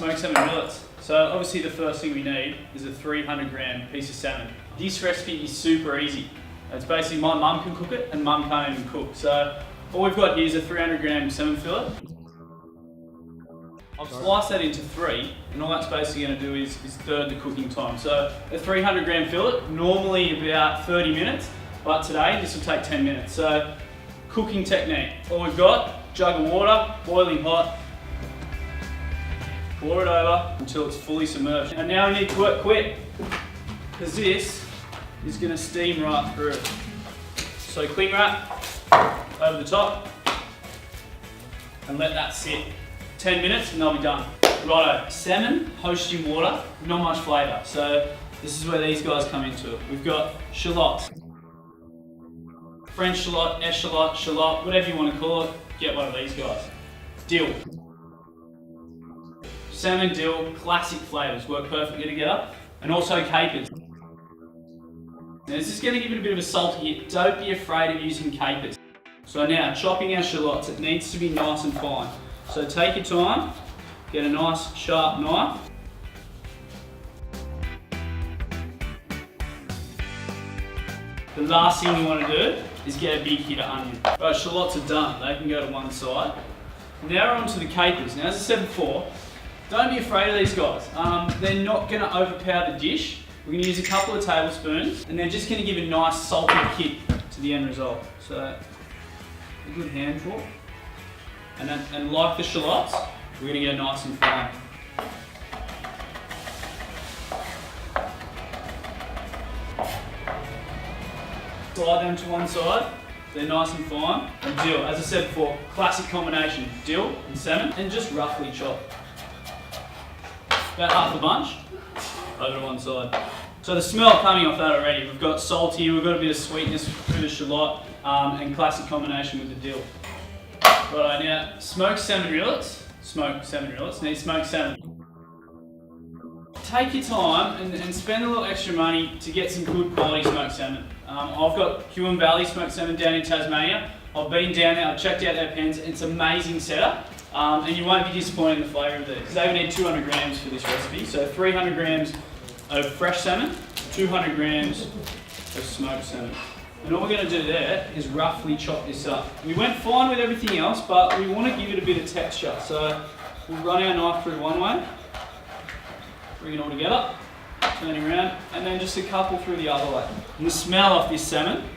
smoked salmon rillettes. So obviously the first thing we need is a 300-gram piece of salmon. This recipe is super easy. It's basically my mum can cook it and mum can't even cook. So all we've got here is a 300-gram salmon fillet. I've sliced that into 3, and all that's basically going to do is third the cooking time. So a 300-gram fillet, normally about 30 minutes, but today this will take 10 minutes. So cooking technique. All we've got, jug of water, boiling hot. Pour it over until it's fully submerged. And now we need to work quick, because this is going to steam right through. So cling wrap over the top and let that sit 10 minutes and they'll be done. Righto, salmon poached in water, not much flavour. So this is where these guys come into it. We've got shallots, French shallot, eschalot, shallot, whatever you want to call it, get one of these guys. Dill. Salmon, dill, classic flavours, work perfectly together. And also capers. Now this is going to give it a bit of a salty hit. Don't be afraid of using capers. So now, chopping our shallots, it needs to be nice and fine. So take your time, get a nice sharp knife. The last thing you want to do is get a big hit of onion. Right, shallots are done, they can go to one side. Now we're on to the capers. Now as I said before, don't be afraid of these guys. They're not going to overpower the dish. We're going to use a couple of tablespoons and they're just going to give a nice salty kick to the end result. So a good handful. And like the shallots, we're going to go nice and fine. Slide them to one side, they're nice and fine. And dill, as I said before, classic combination, dill and salmon, and just roughly chop. About half a bunch, over to one side. So the smell coming off that already, we've got salty, we've got a bit of sweetness through the shallot, and classic combination with the dill. Right, now, smoked salmon rillettes, need smoked salmon. Take your time and spend a little extra money to get some good quality smoked salmon. I've got Huon Valley smoked salmon down in Tasmania. I've been down there, I've checked out their pens, it's an amazing setup. And you won't be disappointed in the flavour of these. They would need 200 grams for this recipe, so 300 grams of fresh salmon, 200 grams of smoked salmon. And all we're going to do there is roughly chop this up. We went fine with everything else, but we want to give it a bit of texture. So we'll run our knife through one way, bring it all together, turn it around, and then just a couple through the other way. And the smell off this salmon,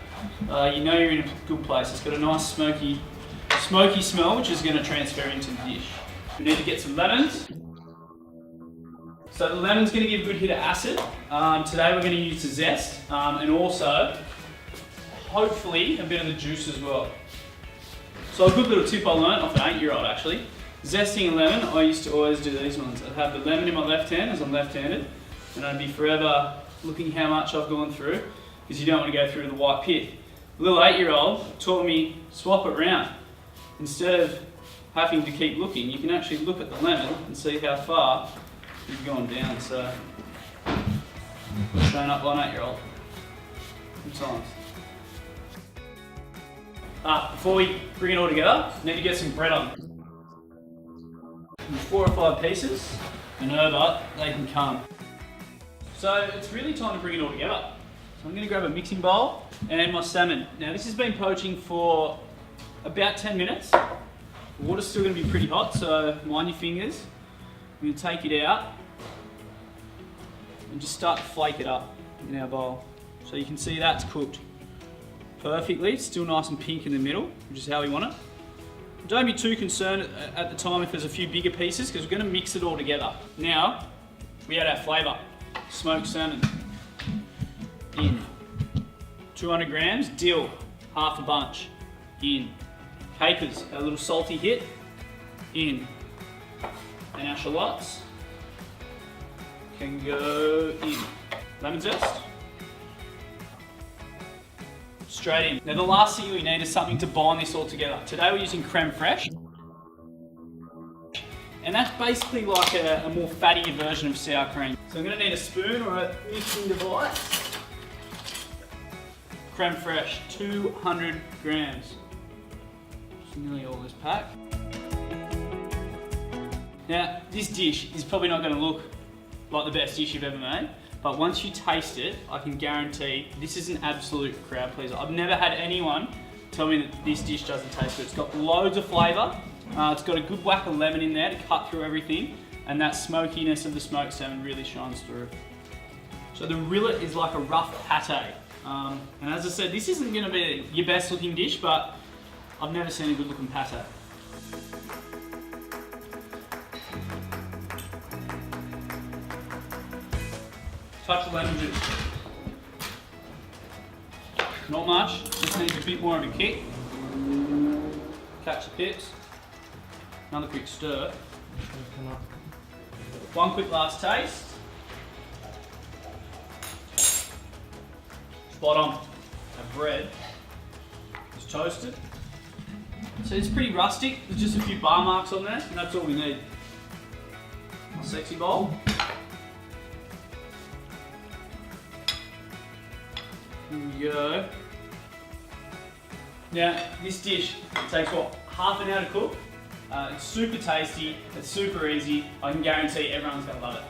you know you're in a good place. It's got a nice smoky smell, which is going to transfer into the dish. We need to get some lemons. So the lemon's going to give a good hit of acid. Today we're going to use the zest, and also hopefully a bit of the juice as well. So a good little tip I learned off an 8-year-old actually. Zesting a lemon, I used to always do these ones. I'd have the lemon in my left hand as I'm left-handed, and I'd be forever looking how much I've gone through, because you don't want to go through the white pit. A little 8-year-old taught me swap it around. Instead of having to keep looking, you can actually look at the lemon and see how far you've gone down. So, shown up by an 8-year-old. Good times. Before we bring it all together, we need to get some bread on. 4 or 5 pieces, and over they can come. So it's really time to bring it all together. So I'm going to grab a mixing bowl and my salmon. Now this has been poaching for about 10 minutes. The water's still going to be pretty hot, so mind your fingers. I'm going to take it out and just start to flake it up in our bowl. So you can see that's cooked perfectly. It's still nice and pink in the middle, which is how we want it. Don't be too concerned at the time if there's a few bigger pieces, because we're going to mix it all together. Now, we add our flavour. Smoked salmon in. 200 grams, dill, half a bunch, in. Capers, a little salty hit, in. And our shallots can go in. Lemon zest, straight in. Now the last thing we need is something to bind this all together. Today we're using creme fraiche. And that's basically like a more fattier version of sour cream. So I'm going to need a spoon or a mixing device. Creme fraiche, 200 grams. Just nearly all this pack. Now, this dish is probably not going to look like the best dish you've ever made, but once you taste it, I can guarantee this is an absolute crowd pleaser. I've never had anyone tell me that this dish doesn't taste good. It's got loads of flavour, it's got a good whack of lemon in there to cut through everything, and that smokiness of the smoked salmon really shines through. So the rillet is like a rough pate. And as I said, this isn't going to be your best looking dish, but I've never seen a good looking pate. Touch of lemon juice. Not much, just needs a bit more of a kick. Catch the pips. Another quick stir. One quick last taste. Spot on. Our bread is toasted. So it's pretty rustic. There's just a few bar marks on there, and that's all we need. A sexy bowl. Here we go. Now, this dish takes what, half an hour to cook. It's super tasty, it's super easy. I can guarantee everyone's gonna love it.